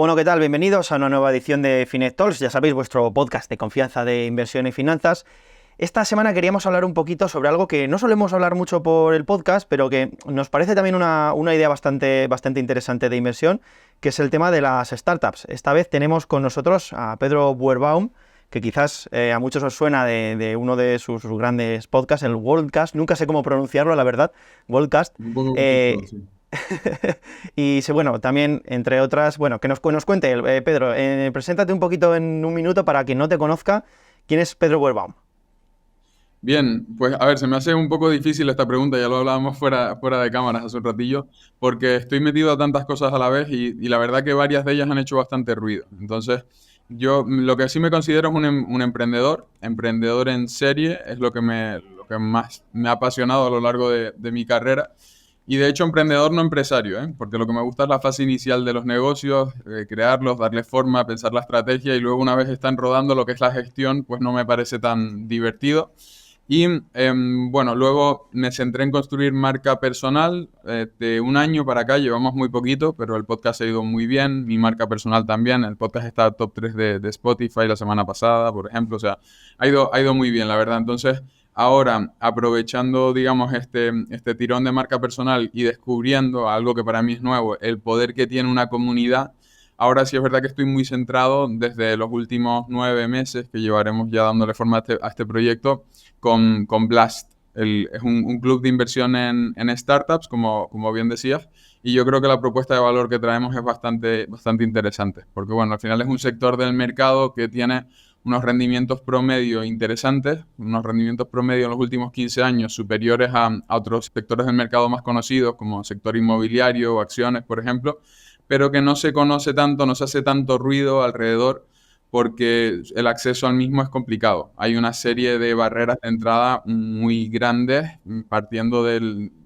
Bueno, ¿qué tal? Bienvenidos a una nueva edición de Finet Talks, ya sabéis, vuestro podcast de confianza de inversión y finanzas. Esta semana queríamos hablar un poquito sobre algo que no solemos hablar mucho por el podcast, pero que nos parece también una idea bastante interesante de inversión, que es el tema de las startups. Esta vez tenemos con nosotros a Pedro Buerbaum, que quizás a muchos os suena de uno de sus grandes podcasts, el Worldcast. Nunca sé cómo pronunciarlo, la verdad, Worldcast. Un poco complicado, sí. Y bueno, también, entre otras, bueno, que nos cuente, Pedro, preséntate un poquito en un minuto para quien no te conozca. ¿Quién es Pedro Buerbaum? Bien, pues a ver, se me hace un poco difícil esta pregunta, ya lo hablábamos fuera de cámaras hace un ratillo, porque estoy metido a tantas cosas a la vez y la verdad que varias de ellas han hecho bastante ruido. Entonces, yo lo que sí me considero es un emprendedor en serie, es lo que más me ha apasionado a lo largo de mi carrera. Y de hecho, emprendedor no empresario, ¿eh? Porque lo que me gusta es la fase inicial de los negocios, crearlos, darle forma, pensar la estrategia y luego una vez están rodando lo que es la gestión, pues no me parece tan divertido. Y bueno, luego me centré en construir marca personal. De un año para acá llevamos muy poquito, pero el podcast ha ido muy bien, mi marca personal también. El podcast está top 3 de Spotify la semana pasada, por ejemplo. O sea, ha ido muy bien, la verdad. Entonces, ahora, aprovechando, digamos, este tirón de marca personal y descubriendo algo que para mí es nuevo, el poder que tiene una comunidad. Ahora sí es verdad que estoy muy centrado desde los últimos 9 meses que llevaremos ya dándole forma a este proyecto con Blast. Es un club de inversión en startups, como bien decías, y yo creo que la propuesta de valor que traemos es bastante interesante, porque bueno, al final es un sector del mercado que tiene unos rendimientos promedio interesantes, unos rendimientos promedio en los últimos 15 años superiores a otros sectores del mercado más conocidos, como sector inmobiliario o acciones, por ejemplo, pero que no se conoce tanto, no se hace tanto ruido alrededor porque el acceso al mismo es complicado. Hay una serie de barreras de entrada muy grandes, partiendo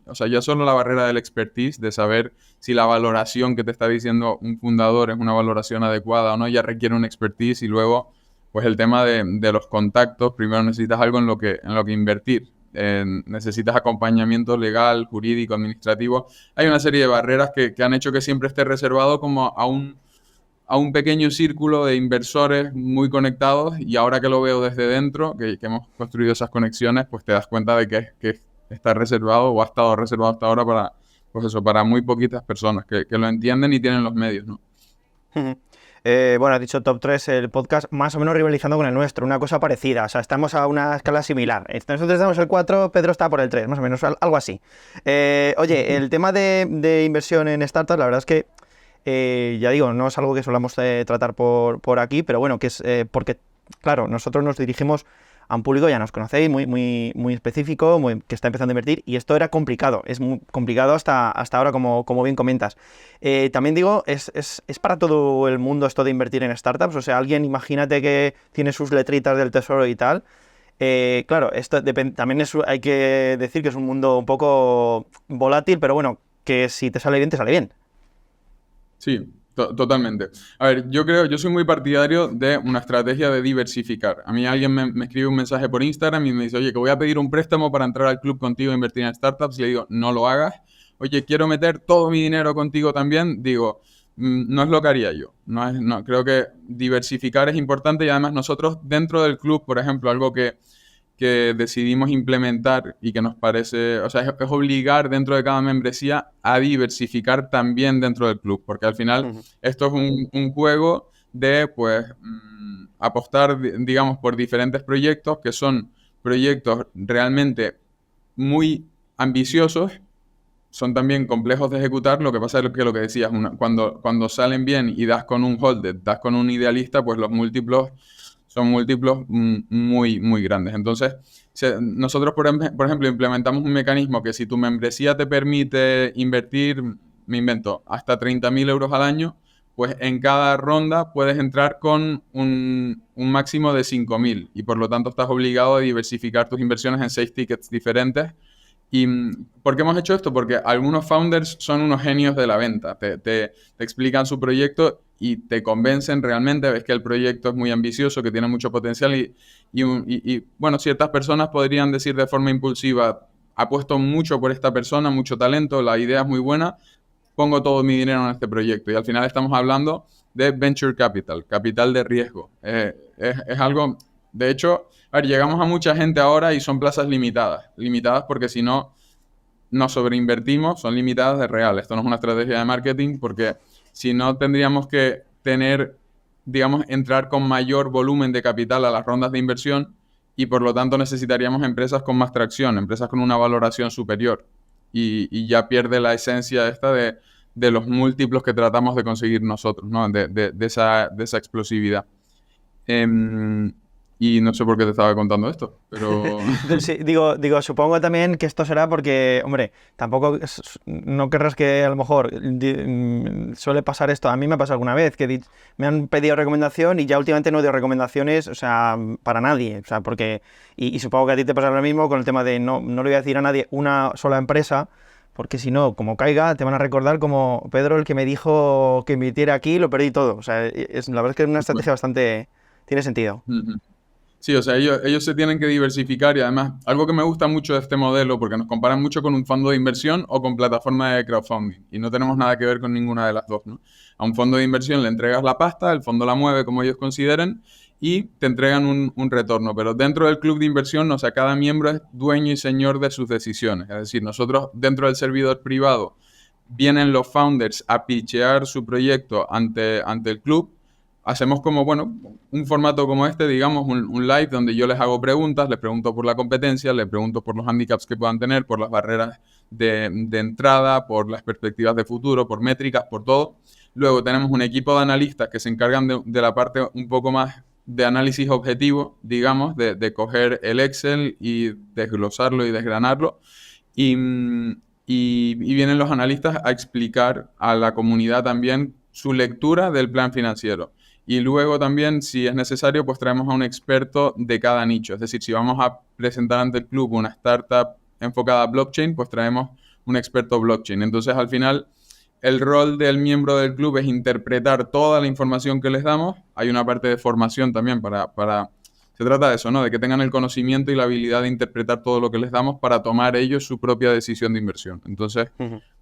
o sea, ya solo la barrera del expertise, de saber si la valoración que te está diciendo un fundador es una valoración adecuada o no, ya requiere un expertise y luego, pues el tema de los contactos, primero necesitas algo en lo que invertir. Necesitas acompañamiento legal, jurídico, administrativo. Hay una serie de barreras que han hecho que siempre esté reservado como a un pequeño círculo de inversores muy conectados y ahora que lo veo desde dentro, que hemos construido esas conexiones, pues te das cuenta de que está reservado o ha estado reservado hasta ahora para, pues eso, para muy poquitas personas que lo entienden y tienen los medios, ¿no? Bueno, has dicho top 3 el podcast, más o menos rivalizando con el nuestro, una cosa parecida, o sea, estamos a una escala similar. Nosotros estamos el 4, Pedro está por el 3, más o menos, algo así. Oye, el tema de inversión en startups, la verdad es que, ya digo, no es algo que solamos tratar por aquí, pero bueno, que es porque, claro, nosotros nos dirigimos a un público, ya nos conocéis, muy específico, que está empezando a invertir, y esto era complicado, es muy complicado hasta ahora, como bien comentas. También digo, es para todo el mundo esto de invertir en startups, o sea, alguien, imagínate que tiene sus letritas del tesoro y tal. Claro, esto también hay que decir que es un mundo un poco volátil, pero bueno, que si te sale bien, te sale bien. Sí, totalmente. A ver, yo soy muy partidario de una estrategia de diversificar. A mí alguien me escribe un mensaje por Instagram y me dice, oye, que voy a pedir un préstamo para entrar al club contigo e invertir en startups. Y le digo, no lo hagas. Oye, quiero meter todo mi dinero contigo también. Digo, no es lo que haría yo. Creo que diversificar es importante y además nosotros dentro del club, por ejemplo, algo que decidimos implementar y que nos parece, o sea, es obligar dentro de cada membresía a diversificar también dentro del club, porque al final Ujú. esto es un juego de, pues, apostar, digamos, por diferentes proyectos que son proyectos realmente muy ambiciosos, son también complejos de ejecutar. Lo que pasa es que lo que decías, cuando salen bien y das con un holder, das con un idealista, pues los múltiplos son múltiplos muy grandes. Entonces, nosotros, por ejemplo, implementamos un mecanismo que si tu membresía te permite invertir, me invento, hasta 30.000 euros al año, pues en cada ronda puedes entrar con un máximo de 5.000 y por lo tanto estás obligado a diversificar tus inversiones en 6 tickets diferentes. ¿Y por qué hemos hecho esto? Porque algunos founders son unos genios de la venta. Te explican su proyecto y te convencen realmente, ves que el proyecto es muy ambicioso, que tiene mucho potencial bueno, ciertas personas podrían decir de forma impulsiva, apuesto mucho por esta persona, mucho talento, la idea es muy buena, pongo todo mi dinero en este proyecto. Y al final estamos hablando de venture capital, capital de riesgo. Es algo, de hecho, a ver, llegamos a mucha gente ahora y son plazas limitadas porque si no nos sobreinvertimos, son limitadas de real. Esto no es una estrategia de marketing porque si no tendríamos que tener, digamos, entrar con mayor volumen de capital a las rondas de inversión y por lo tanto necesitaríamos empresas con más tracción, empresas con una valoración superior y ya pierde la esencia esta de los múltiplos que tratamos de conseguir nosotros, ¿no? De esa explosividad. Y no sé por qué te estaba contando esto, pero... Sí, digo, supongo también que esto será porque, hombre, tampoco no querrás que a lo mejor suele pasar esto. A mí me ha pasado alguna vez que me han pedido recomendación y ya últimamente no doy recomendaciones, o sea, para nadie, o sea, porque... Y supongo que a ti te pasa lo mismo con el tema de no le voy a decir a nadie una sola empresa, porque si no, como caiga, te van a recordar como Pedro el que me dijo que invirtiera aquí y lo perdí todo. O sea, la verdad es que es una estrategia bastante... tiene sentido. Ujú. Sí, o sea, ellos se tienen que diversificar y además algo que me gusta mucho de este modelo, porque nos comparan mucho con un fondo de inversión o con plataforma de crowdfunding y no tenemos nada que ver con ninguna de las dos, ¿no? A un fondo de inversión le entregas la pasta, el fondo la mueve como ellos consideren y te entregan un retorno, pero dentro del club de inversión, o sea, cada miembro es dueño y señor de sus decisiones, es decir, nosotros dentro del servidor privado vienen los founders a pitchear su proyecto ante el club. Hacemos como, bueno, un formato como este, digamos, un live donde yo les hago preguntas, les pregunto por la competencia, les pregunto por los handicaps que puedan tener, por las barreras de entrada, por las perspectivas de futuro, por métricas, por todo. Luego tenemos un equipo de analistas que se encargan de la parte un poco más de análisis objetivo, digamos, de coger el Excel y desglosarlo y desgranarlo. Y, y vienen los analistas a explicar a la comunidad también su lectura del plan financiero. Y luego también, si es necesario, pues traemos a un experto de cada nicho. Es decir, si vamos a presentar ante el club una startup enfocada a blockchain, pues traemos un experto blockchain. Entonces, al final, el rol del miembro del club es interpretar toda la información que les damos. Hay una parte de formación también se trata de eso, ¿no? De que tengan el conocimiento y la habilidad de interpretar todo lo que les damos para tomar ellos su propia decisión de inversión. Entonces,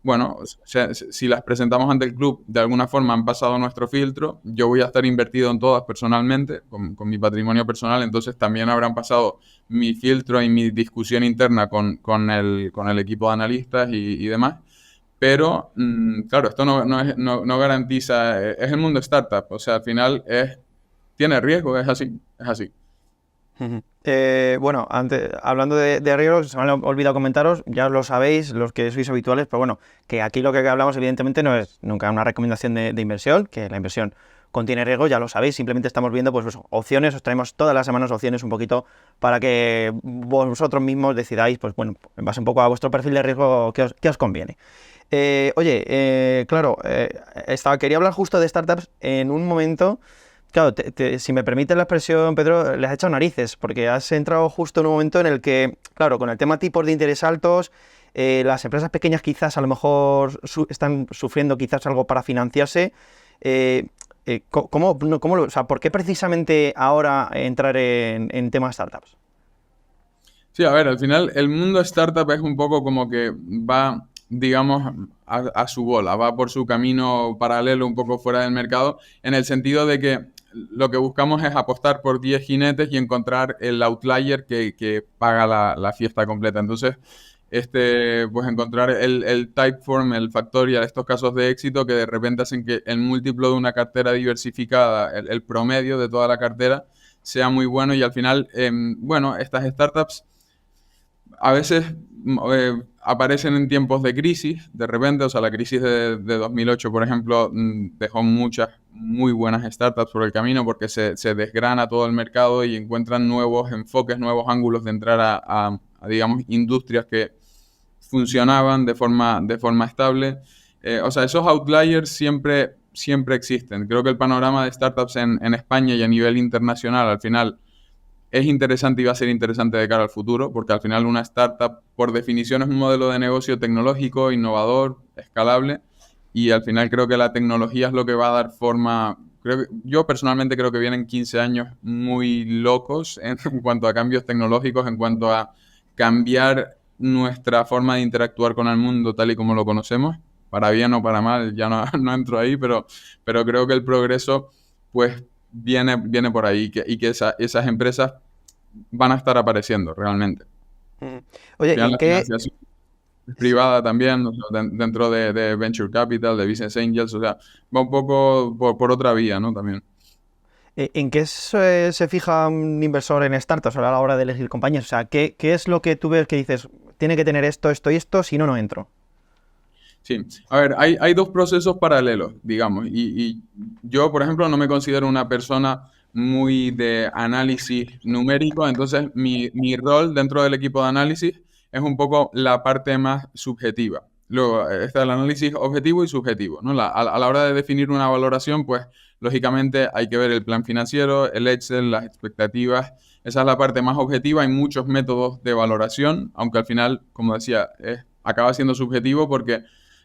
bueno, o sea, si las presentamos ante el club, de alguna forma han pasado nuestro filtro, yo voy a estar invertido en todas personalmente, con mi patrimonio personal, entonces también habrán pasado mi filtro y mi discusión interna con el equipo de analistas y demás. Pero, claro, esto no garantiza, es el mundo startup, o sea, al final tiene riesgo, es así, es así. Bueno, hablando de riesgos, se me ha olvidado comentaros, ya lo sabéis, los que sois habituales, pero bueno, que aquí lo que hablamos evidentemente no es nunca una recomendación de inversión, que la inversión contiene riesgo, ya lo sabéis, simplemente estamos viendo pues opciones, os traemos todas las semanas opciones un poquito para que vosotros mismos decidáis, pues bueno, en base un poco a vuestro perfil de riesgo, qué os conviene. Claro, quería hablar justo de startups en un momento. Claro, si me permite la expresión, Pedro, les has echado narices, porque has entrado justo en un momento en el que, claro, con el tema tipos de interés altos, las empresas pequeñas quizás a lo mejor están sufriendo quizás algo para financiarse. O sea, ¿por qué precisamente ahora entrar en temas startups? Sí, a ver, al final el mundo startup es un poco como que va, digamos, a su bola, va por su camino paralelo un poco fuera del mercado, en el sentido de que lo que buscamos es apostar por 10 jinetes y encontrar el outlier que paga la fiesta completa. Entonces, pues encontrar el Typeform, el Factorial, estos casos de éxito que de repente hacen que el múltiplo de una cartera diversificada, el promedio de toda la cartera, sea muy bueno y al final, bueno, estas startups a veces aparecen en tiempos de crisis, de repente, o sea, la crisis de 2008, por ejemplo, dejó muchas muy buenas startups por el camino porque se desgrana todo el mercado y encuentran nuevos enfoques, nuevos ángulos de entrar a digamos, industrias que funcionaban de forma estable. O sea, esos outliers siempre existen. Creo que el panorama de startups en España y a nivel internacional, al final, es interesante y va a ser interesante de cara al futuro, porque al final una startup, por definición, es un modelo de negocio tecnológico, innovador, escalable, y al final creo que la tecnología es lo que va a dar forma. Yo personalmente creo que vienen 15 años muy locos en cuanto a cambios tecnológicos, en cuanto a cambiar nuestra forma de interactuar con el mundo tal y como lo conocemos. para bien o para mal, ya no, no entro ahí, pero creo que el progreso pues viene por ahí y que esas empresas van a estar apareciendo realmente. Mm. Al Oye, ¿y final en la qué, financiación es sí, privada también, o sea, dentro de Venture Capital, de Business Angels, o sea, va un poco por otra vía, ¿no? También. en qué se fija un inversor en startups a la hora de elegir compañías? O sea, ¿qué es lo que tú ves que dices, tiene que tener esto, esto y esto, si no, no entro? Sí, a ver, hay dos procesos paralelos, digamos, y yo, por ejemplo, no me considero una persona muy de análisis numérico, entonces mi rol dentro del equipo de análisis es un poco la parte más subjetiva. Luego está el análisis objetivo y subjetivo, ¿no? A la hora de definir una valoración, pues lógicamente hay que ver el plan financiero, el Excel, las expectativas, esa es la parte más objetiva. Hay muchos métodos de valoración, aunque al final, como decía, acaba siendo subjetivo porque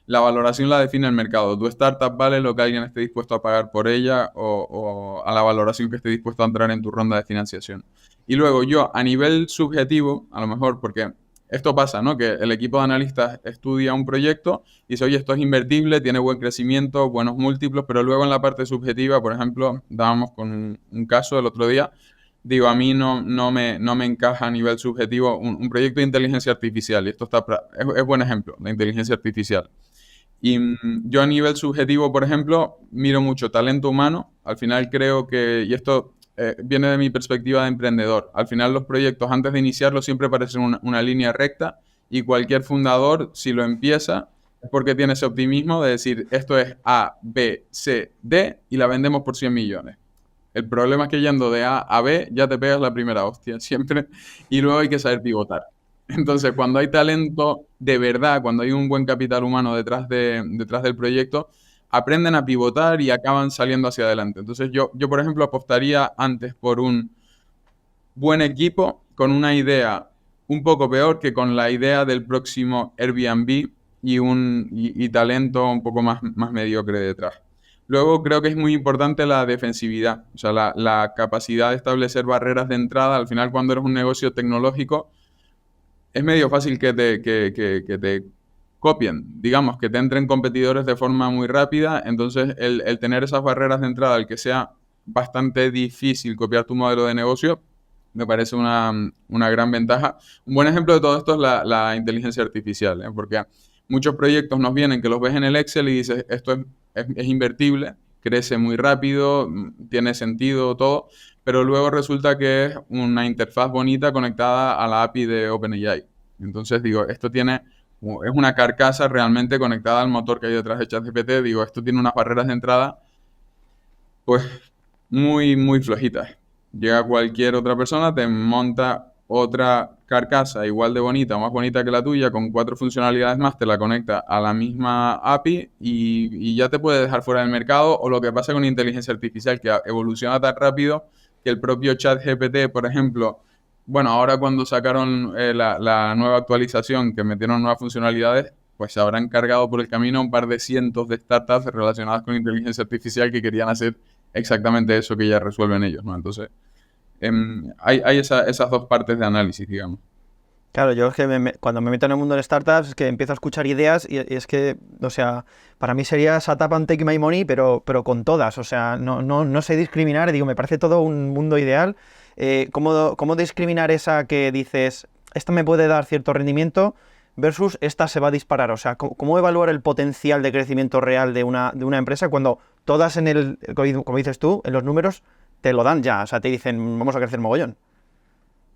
la valoración la define el mercado. Tu startup vale lo que alguien esté dispuesto a pagar por ella o a la valoración que esté dispuesto a entrar en tu ronda de financiación. Y luego yo, a nivel subjetivo, a lo mejor porque esto pasa, ¿no? Que el equipo de analistas estudia un proyecto y dice, oye, esto es invertible, tiene buen crecimiento, buenos múltiplos, pero luego en la parte subjetiva, por ejemplo, dábamos con un caso el otro día, digo, a mí no me encaja a nivel subjetivo un proyecto de inteligencia artificial, y esto es buen ejemplo, la inteligencia artificial. Y yo a nivel subjetivo, por ejemplo, miro mucho talento humano. Al final creo que, y esto viene de mi perspectiva de emprendedor, al final los proyectos antes de iniciarlos siempre parecen una línea recta y cualquier fundador, si lo empieza, es porque tiene ese optimismo de decir, esto es A, B, C, D y la vendemos por 100 millones. El problema es que yendo de A a B ya te pegas la primera hostia siempre y luego hay que saber pivotar. Entonces, cuando hay talento de verdad, cuando hay un buen capital humano detrás del proyecto, aprenden a pivotar y acaban saliendo hacia adelante. Entonces, yo por ejemplo, apostaría antes por un buen equipo con una idea un poco peor que con la idea del próximo Airbnb y talento un poco más mediocre detrás. Luego creo que es muy importante la defensividad, o sea, la capacidad de establecer barreras de entrada. Al final, cuando eres un negocio tecnológico, es medio fácil que te copien, digamos, que te entren competidores de forma muy rápida. Entonces, el tener esas barreras de entrada, el que sea bastante difícil copiar tu modelo de negocio, me parece una gran ventaja. Un buen ejemplo de todo esto es la inteligencia artificial, ¿eh? Porque muchos proyectos nos vienen que los ves en el Excel y dices, esto es invertible, crece muy rápido, tiene sentido todo, pero luego resulta que es una interfaz bonita conectada a la API de OpenAI. Entonces digo, es una carcasa realmente conectada al motor que hay detrás de ChatGPT. Digo, esto tiene unas barreras de entrada, pues muy flojitas. Llega cualquier otra persona, te monta otra carcasa igual de bonita o más bonita que la tuya, con 4 funcionalidades más, te la conecta a la misma API y ya te puede dejar fuera del mercado. O lo que pasa con inteligencia artificial, que evoluciona tan rápido que el propio ChatGPT, por ejemplo, bueno, ahora cuando sacaron la nueva actualización, que metieron nuevas funcionalidades, pues se habrán cargado por el camino un par de cientos de startups relacionadas con inteligencia artificial que querían hacer exactamente eso que ya resuelven ellos, ¿no? Entonces, hay esas dos partes de análisis, digamos. Claro, yo es que cuando me meto en el mundo de startups es que empiezo a escuchar ideas y es que, o sea, para mí sería Shut Up and Take My Money, pero con todas, o sea, no sé discriminar, digo, me parece todo un mundo ideal. ¿Cómo discriminar esa que dices, esta me puede dar cierto rendimiento versus esta se va a disparar? O sea, ¿cómo evaluar el potencial de crecimiento real de una empresa cuando todas como dices tú, en los números te lo dan ya, o sea, te dicen, vamos a crecer mogollón?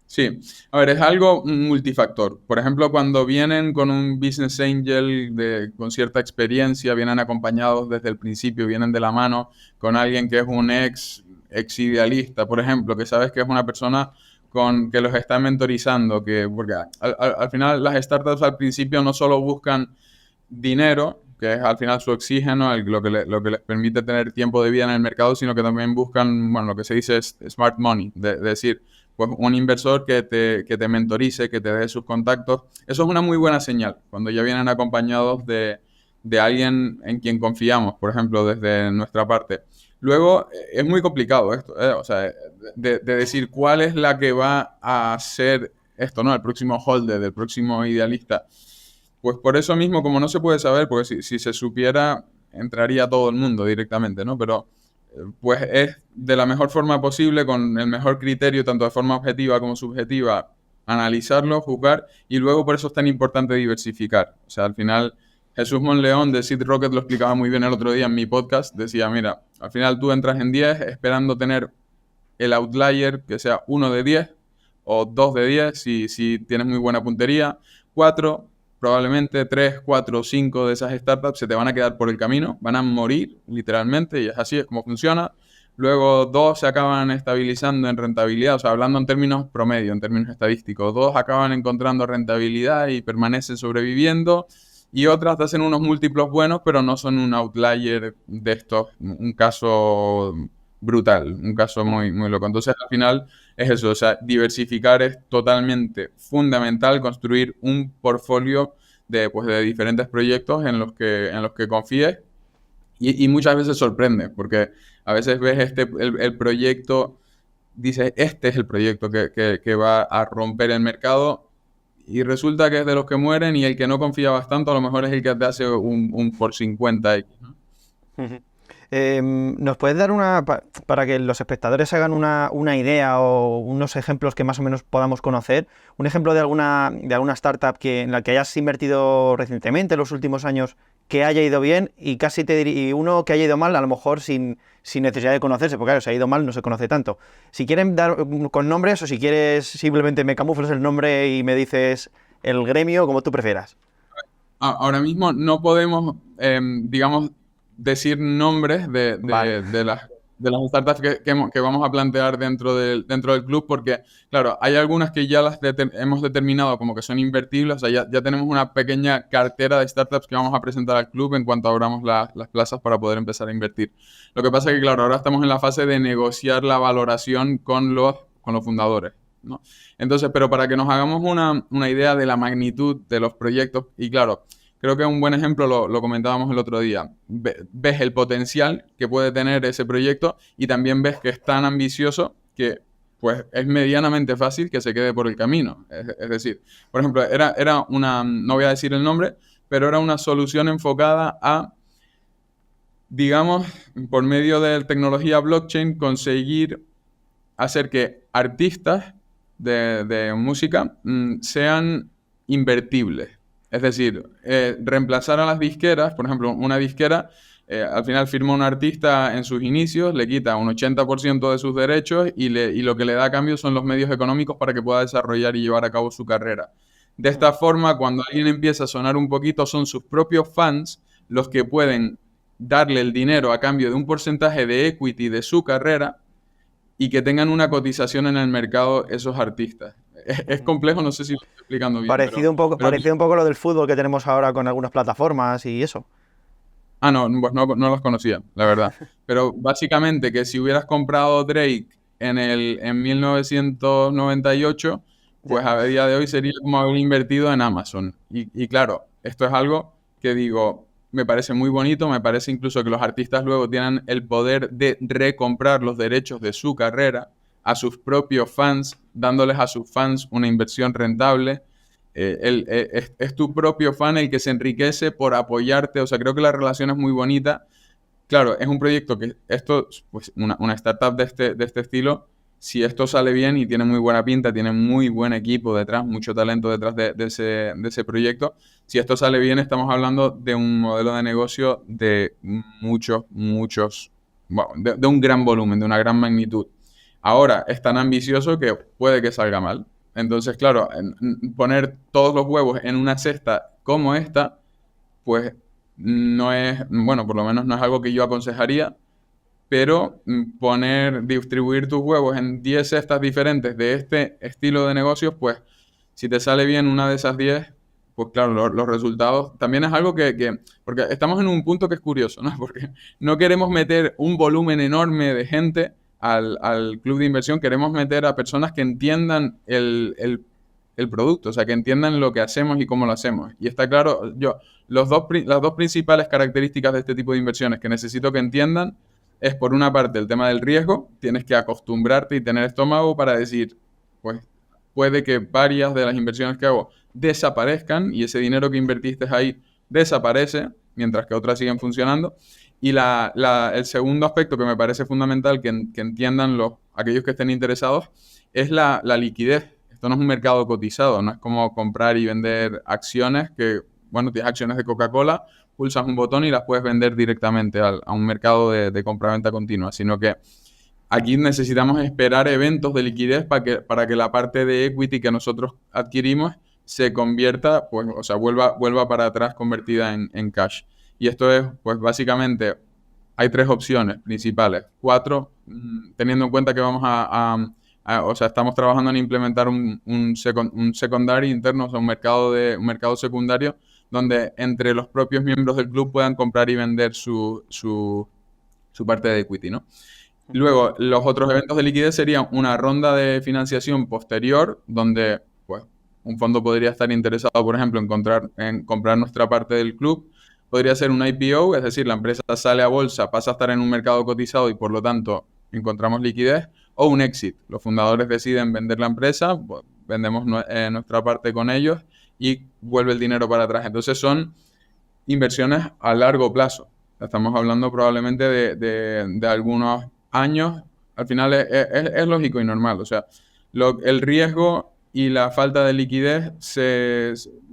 Sí, a ver, es algo multifactor. Por ejemplo, cuando vienen con un business angel con cierta experiencia, vienen acompañados desde el principio, vienen de la mano con alguien que es un ex idealista, por ejemplo, que sabes que es una persona que los está mentorizando, porque al final las startups al principio no solo buscan dinero, que es al final su oxígeno, lo que les permite tener tiempo de vida en el mercado, sino que también buscan, bueno, lo que se dice es smart money, de decir, pues un inversor que te mentorice, que te dé sus contactos. Eso es una muy buena señal, cuando ya vienen acompañados de alguien en quien confiamos, por ejemplo, desde nuestra parte. Luego, es muy complicado esto, o sea, de decir cuál es la que va a ser esto, ¿no? El próximo holder, el próximo idealista. Pues por eso mismo, como no se puede saber, porque si se supiera, entraría todo el mundo directamente, ¿no? Pero pues es de la mejor forma posible, con el mejor criterio, tanto de forma objetiva como subjetiva, analizarlo, juzgar, y luego por eso es tan importante diversificar. O sea, al final, Jesús Monleón de Seed Rocket lo explicaba muy bien el otro día en mi podcast. Decía, mira, al final tú entras en 10 esperando tener el outlier que sea 1 de 10 o 2 de 10 si tienes muy buena puntería. 4, probablemente 3, 4, 5 de esas startups se te van a quedar por el camino, van a morir literalmente, y es así, es como funciona. Luego 2 se acaban estabilizando en rentabilidad, o sea, hablando en términos promedio, en términos estadísticos. 2 acaban encontrando rentabilidad y permanecen sobreviviendo. Y otras te hacen unos múltiplos buenos, pero no son un outlier de estos, un caso brutal, un caso muy, muy loco. Entonces, al final es eso, o sea, diversificar es totalmente fundamental, construir un portfolio pues, de diferentes proyectos en los que confíes, y muchas veces sorprende, porque a veces ves el proyecto, dices, este es el proyecto que va a romper el mercado, y resulta que es de los que mueren, y el que no confiabas tanto a lo mejor es el que te hace un por 50x, ¿no? ¿Nos puedes dar para que los espectadores se hagan una idea o unos ejemplos que más o menos podamos conocer? Un ejemplo de alguna startup en la que hayas invertido recientemente, en los últimos años, que haya ido bien, y casi te diría, y uno que haya ido mal, a lo mejor sin necesidad de conocerse, porque claro, si ha ido mal no se conoce tanto. Si quieren dar con nombres, o si quieres simplemente me camuflas el nombre y me dices el gremio, como tú prefieras. Ahora mismo no podemos, digamos, decir nombres Vale. de las startups que vamos a plantear dentro del club, porque, claro, hay algunas que ya hemos determinado como que son invertibles. O sea, ya tenemos una pequeña cartera de startups que vamos a presentar al club en cuanto abramos las plazas para poder empezar a invertir. Lo que pasa es que, claro, ahora estamos en la fase de negociar la valoración con los fundadores, ¿no? Entonces, pero para que nos hagamos una idea de la magnitud de los proyectos, y claro, creo que un buen ejemplo lo comentábamos el otro día. Ves el potencial que puede tener ese proyecto, y también ves que es tan ambicioso que pues es medianamente fácil que se quede por el camino. Es decir, por ejemplo, era una, no voy a decir el nombre, pero era una solución enfocada a, digamos, por medio de tecnología blockchain, conseguir hacer que artistas de música sean invertibles. Es decir, reemplazar a las disqueras. Por ejemplo, una disquera al final firma un artista en sus inicios, le quita un 80% de sus derechos, y lo que le da a cambio son los medios económicos para que pueda desarrollar y llevar a cabo su carrera. De esta forma, cuando alguien empieza a sonar un poquito, son sus propios fans los que pueden darle el dinero a cambio de un porcentaje de equity de su carrera, y que tengan una cotización en el mercado esos artistas. Es complejo, no sé si lo estoy explicando bien, Parecido un poco a lo del fútbol que tenemos ahora con algunas plataformas y eso. No, pues no los conocía, la verdad. Pero básicamente, que si hubieras comprado Drake en 1998, pues a día de hoy sería como haber invertido en Amazon. Y claro, esto es algo que digo, me parece muy bonito, me parece incluso que los artistas luego tienen el poder de recomprar los derechos de su carrera a sus propios fans, dándoles a sus fans una inversión rentable. Es tu propio fan el que se enriquece por apoyarte. O sea, creo que la relación es muy bonita. Claro, es un proyecto que esto, pues una startup de este estilo, si esto sale bien y tiene muy buena pinta, tiene muy buen equipo detrás, mucho talento detrás de ese proyecto, si esto sale bien, estamos hablando de un modelo de negocio de bueno, de un gran volumen, de una gran magnitud. Ahora, es tan ambicioso que puede que salga mal. Entonces, claro, poner todos los huevos en una cesta como esta, pues no es, bueno, por lo menos no es algo que yo aconsejaría. Pero distribuir tus huevos en 10 cestas diferentes de este estilo de negocios, pues si te sale bien una de esas 10, pues claro, los resultados también es algo porque estamos en un punto que es curioso, ¿no? Porque no queremos meter un volumen enorme de gente al club de inversión, queremos meter a personas que entiendan el producto, o sea, que entiendan lo que hacemos y cómo lo hacemos. Y está claro, las dos principales características de este tipo de inversiones que necesito que entiendan es, por una parte, el tema del riesgo. Tienes que acostumbrarte y tener estómago para decir, pues puede que varias de las inversiones que hago desaparezcan y ese dinero que invertiste ahí desaparece, mientras que otras siguen funcionando. Y el segundo aspecto que me parece fundamental que entiendan aquellos que estén interesados es la liquidez. Esto no es un mercado cotizado, no es como comprar y vender acciones que, bueno, tienes acciones de Coca-Cola, pulsas un botón y las puedes vender directamente a un mercado de compra-venta continua, sino que aquí necesitamos esperar eventos de liquidez para que la parte de equity que nosotros adquirimos se convierta, pues, o sea, vuelva para atrás convertida en cash. Y esto es, pues, básicamente, hay 3 opciones principales. 4, teniendo en cuenta que vamos o sea, estamos trabajando en implementar un secondary interno, o sea, un mercado secundario, donde entre los propios miembros del club puedan comprar y vender su parte de equity, ¿no? Luego, los otros eventos de liquidez serían una ronda de financiación posterior, donde pues, un fondo podría estar interesado, por ejemplo, en comprar nuestra parte del club. Podría ser un IPO, es decir, la empresa sale a bolsa, pasa a estar en un mercado cotizado y por lo tanto encontramos liquidez. O un exit. Los fundadores deciden vender la empresa, pues, vendemos nuestra parte con ellos y vuelve el dinero para atrás. Entonces son inversiones a largo plazo. Estamos hablando probablemente de algunos años. Al final es lógico y normal. O sea, el riesgo y la falta de liquidez,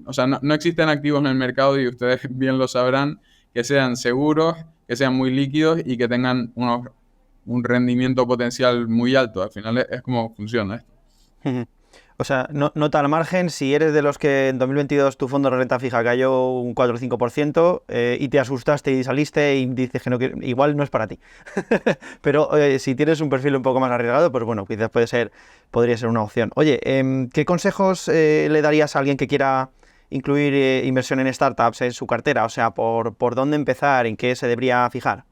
o sea, no existen activos en el mercado y ustedes bien lo sabrán, que sean seguros, que sean muy líquidos y que tengan un rendimiento potencial muy alto. Al final es como funciona esto. O sea, nota al margen, si eres de los que en 2022 tu fondo de renta fija cayó un 4 o 5% y te asustaste y saliste y dices que no, igual no es para ti. Pero si tienes un perfil un poco más arriesgado, pues bueno, quizás podría ser una opción. Oye, ¿qué consejos le darías a alguien que quiera incluir inversión en startups en su cartera? O sea, ¿por dónde empezar? ¿En qué se debería fijar?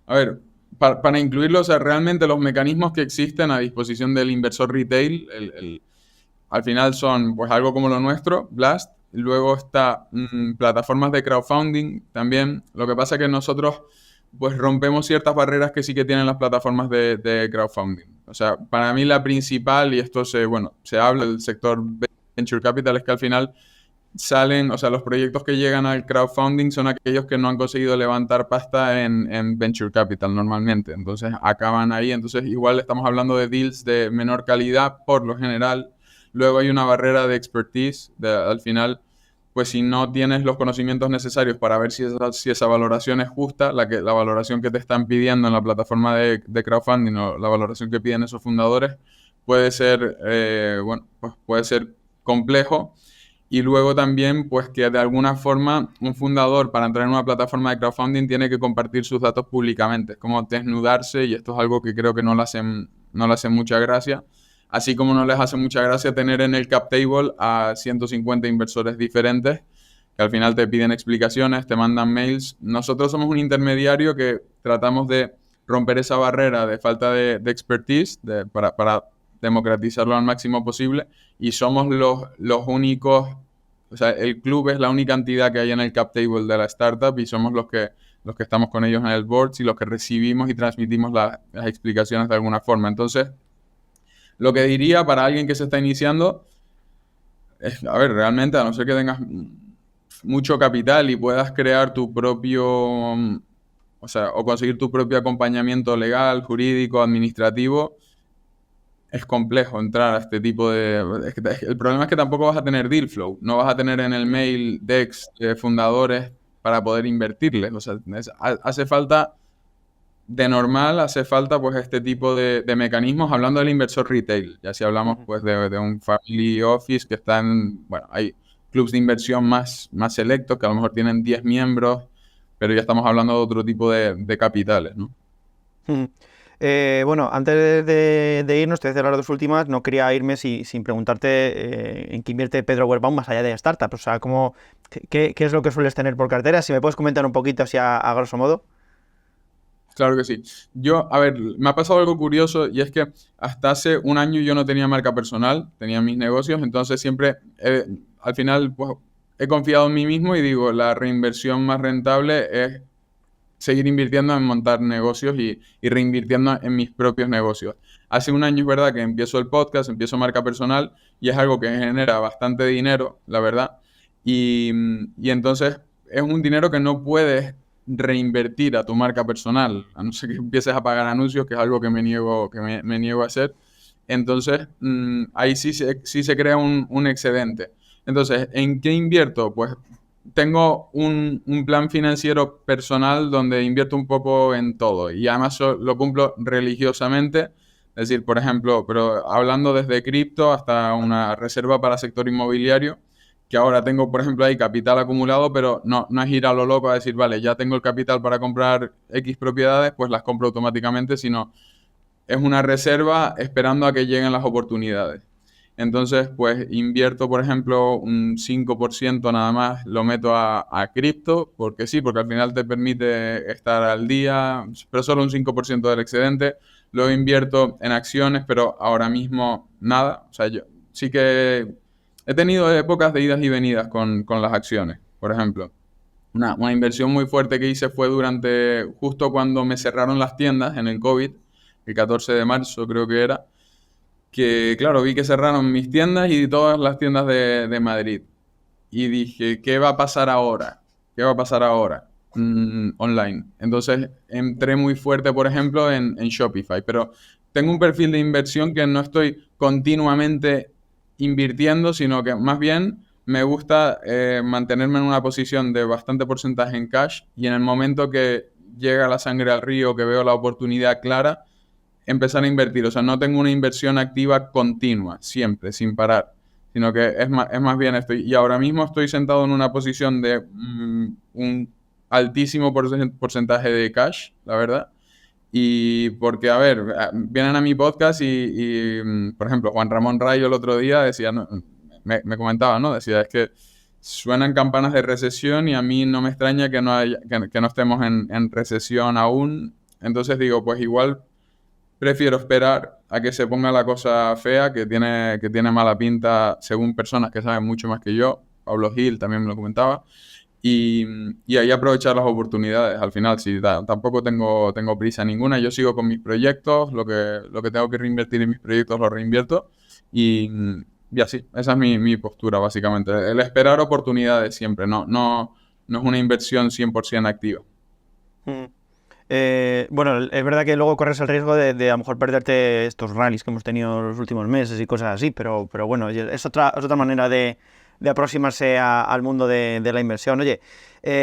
A ver, para incluirlo, o sea, realmente los mecanismos que existen a disposición del inversor retail, al final son pues algo como lo nuestro, Blast. Luego está plataformas de crowdfunding también. Lo que pasa es que nosotros pues rompemos ciertas barreras que sí que tienen las plataformas de crowdfunding. O sea, para mí la principal, y esto se habla del sector venture capital, es que al final salen, o sea, los proyectos que llegan al crowdfunding son aquellos que no han conseguido levantar pasta en venture capital normalmente. Entonces acaban ahí. Entonces igual estamos hablando de deals de menor calidad por lo general. Luego hay una barrera de expertise. Al final, pues si no tienes los conocimientos necesarios para ver si esa valoración es justa, la valoración que te están pidiendo en la plataforma de crowdfunding o la valoración que piden esos fundadores, puede ser, bueno, pues puede ser complejo. Y luego también, pues que de alguna forma un fundador para entrar en una plataforma de crowdfunding tiene que compartir sus datos públicamente. Es como desnudarse y esto es algo que creo que no le hacen mucha gracia. Así como no les hace mucha gracia tener en el cap table a 150 inversores diferentes que al final te piden explicaciones, te mandan mails. Nosotros somos un intermediario que tratamos de romper esa barrera de falta de expertise para democratizarlo al máximo posible y somos los únicos, o sea, el club es la única entidad que hay en el cap table de la startup y somos los que estamos con ellos en el board y los que recibimos y transmitimos las explicaciones de alguna forma. Entonces, lo que diría para alguien que se está iniciando es, a ver, realmente, a no ser que tengas mucho capital y puedas crear tu propio, o sea, o conseguir tu propio acompañamiento legal, jurídico, administrativo, es complejo entrar a este tipo de... el problema es que tampoco vas a tener deal flow, no vas a tener en el mail decks de fundadores para poder invertirles. O sea, hace falta, de normal, hace falta pues este tipo de mecanismos, hablando del inversor retail. Ya si hablamos pues de un family office que están, bueno, hay clubs de inversión más selectos que a lo mejor tienen 10 miembros, pero ya estamos hablando de otro tipo de capitales, ¿no? Bueno, antes de irnos, te voy a hacer las dos últimas. No quería irme sin preguntarte en qué invierte Pedro Werbaum más allá de startups. O sea, ¿qué es lo que sueles tener por cartera? Si me puedes comentar un poquito así a grosso modo. Claro que sí. A ver, me ha pasado algo curioso y es que hasta hace un año yo no tenía marca personal, tenía mis negocios, entonces siempre, al final, pues, he confiado en mí mismo y digo, la reinversión más rentable es seguir invirtiendo en montar negocios y reinvirtiendo en mis propios negocios. Hace un año es verdad que empiezo el podcast, empiezo marca personal y es algo que genera bastante dinero, la verdad. Y entonces es un dinero que no puedes reinvertir a tu marca personal, a no ser que empieces a pagar anuncios, que es algo que me niego a hacer. Entonces, ahí sí se crea un excedente. Entonces, ¿en qué invierto? Pues tengo un plan financiero personal donde invierto un poco en todo y además lo cumplo religiosamente. Es decir, por ejemplo, pero hablando desde cripto hasta una reserva para sector inmobiliario, que ahora tengo, por ejemplo, ahí capital acumulado, pero no es ir a lo loco a decir, vale, ya tengo el capital para comprar X propiedades, pues las compro automáticamente, sino es una reserva esperando a que lleguen las oportunidades. Entonces, pues invierto, por ejemplo, un 5% nada más, lo meto a cripto, porque sí, porque al final te permite estar al día, pero solo un 5% del excedente. Luego invierto en acciones, pero ahora mismo nada. O sea, yo sí que he tenido épocas de idas y venidas con las acciones, por ejemplo. Una inversión muy fuerte que hice fue durante, justo cuando me cerraron las tiendas en el COVID, el 14 de marzo creo que era, que claro, vi que cerraron mis tiendas y todas las tiendas de Madrid. Y dije, ¿qué va a pasar ahora? ¿Qué va a pasar ahora? Online. Entonces entré muy fuerte, por ejemplo, en Shopify, pero tengo un perfil de inversión que no estoy continuamente invirtiendo, sino que más bien me gusta mantenerme en una posición de bastante porcentaje en cash y en el momento que llega la sangre al río, que veo la oportunidad clara, empezar a invertir. O sea, no tengo una inversión activa continua, siempre, sin parar, sino que es más bien y ahora mismo estoy sentado en una posición de un altísimo porcentaje de cash, la verdad. Y porque, a ver, vienen a mi podcast por ejemplo, Juan Ramón Rayo el otro día decía, no, me comentaba, ¿no? Decía, es que suenan campanas de recesión y a mí no me extraña que no estemos en recesión aún. Entonces digo, pues igual prefiero esperar a que se ponga la cosa fea, que tiene mala pinta según personas que saben mucho más que yo. Pablo Gil también me lo comentaba. Y, y ahí aprovechar las oportunidades. Al final, sí, tampoco tengo prisa ninguna. Yo sigo con mis proyectos, lo que tengo que reinvertir en mis proyectos lo reinvierto. Y, y así, esa es mi postura, básicamente. El esperar oportunidades siempre, no es una inversión 100% activa. Mm. Bueno, es verdad que luego corres el riesgo de a lo mejor perderte estos rallies que hemos tenido los últimos meses y cosas así, pero bueno, es otra manera de aproximarse al mundo de la inversión. Oye,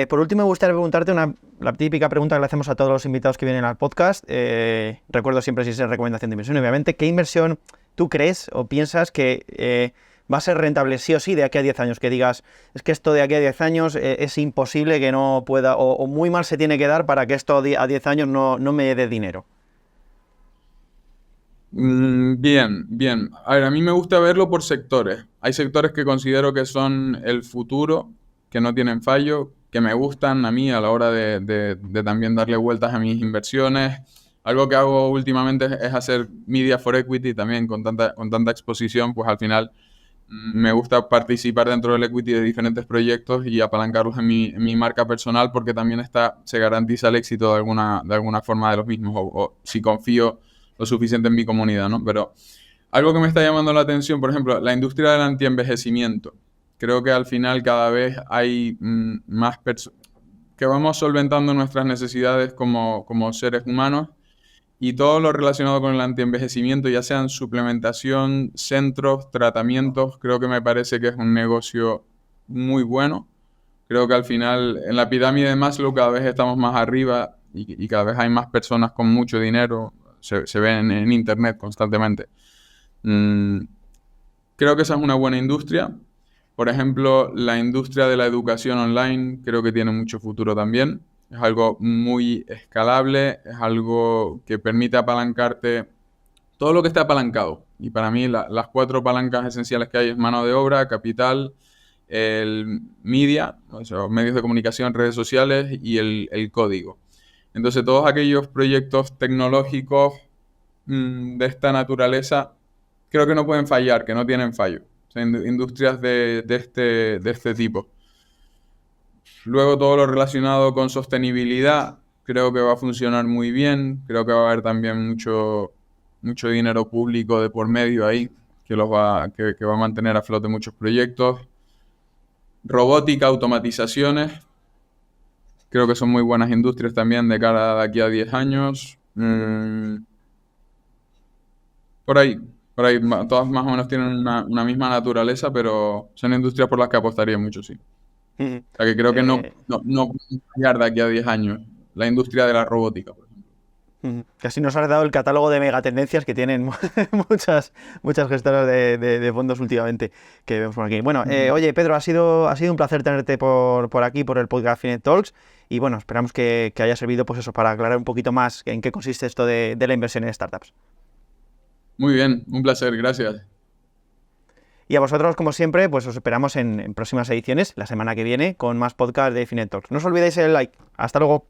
por último me gustaría preguntarte la típica pregunta que le hacemos a todos los invitados que vienen al podcast. Recuerdo siempre si es recomendación de inversión, obviamente. ¿Qué inversión tú crees o piensas que va a ser rentable sí o sí de aquí a 10 años? Que digas, es que esto de aquí a 10 años es imposible que no pueda, o muy mal se tiene que dar para que esto a 10 años no me dé dinero. Bien, bien. A ver, a mí me gusta verlo por sectores. Hay sectores que considero que son el futuro, que no tienen fallo, que me gustan a mí a la hora de también darle vueltas a mis inversiones. Algo que hago últimamente es hacer media for equity también con tanta exposición, pues al final me gusta participar dentro del equity de diferentes proyectos y apalancarlos en mi marca personal porque también se garantiza el éxito de alguna forma de los mismos o si confío lo suficiente en mi comunidad, ¿no? Pero algo que me está llamando la atención, por ejemplo, la industria del antienvejecimiento. Creo que al final cada vez hay más personas que vamos solventando nuestras necesidades como seres humanos y todo lo relacionado con el antienvejecimiento, ya sean suplementación, centros, tratamientos, creo que me parece que es un negocio muy bueno. Creo que al final en la pirámide de Maslow cada vez estamos más arriba y cada vez hay más personas con mucho dinero, se ven en internet constantemente. Mm, Creo que esa es una buena industria. Por ejemplo, la industria de la educación online creo que tiene mucho futuro también. Es algo muy escalable, es algo que permite apalancarte todo lo que está apalancado. Y para mí las cuatro palancas esenciales que hay es mano de obra, capital, el media, o sea, medios de comunicación, redes sociales y el código. Entonces todos aquellos proyectos tecnológicos de esta naturaleza creo que no pueden fallar, que no tienen fallo. O sea, industrias de este tipo. Luego todo lo relacionado con sostenibilidad, creo que va a funcionar muy bien, creo que va a haber también mucho dinero público de por medio ahí, que va a mantener a flote muchos proyectos. Robótica, automatizaciones, creo que son muy buenas industrias también de cara de aquí a 10 años. Por ahí, todas más o menos tienen una misma naturaleza, pero son industrias por las que apostaría mucho, sí. Ujú. O sea, que creo que no Eh, pueden fallar de aquí a 10 años. La industria de la robótica, por ejemplo. Casi nos has dado el catálogo de megatendencias que tienen muchas gestoras de fondos últimamente que vemos por aquí. Bueno, oye, Pedro, ha sido un placer tenerte por aquí, por el podcast Finet Talks. Y bueno, esperamos que haya servido pues eso, para aclarar un poquito más en qué consiste esto de la inversión en startups. Muy bien, un placer, gracias. Y a vosotros, como siempre, pues os esperamos en próximas ediciones, la semana que viene, con más podcast de Finet Talks. No os olvidéis el like. Hasta luego.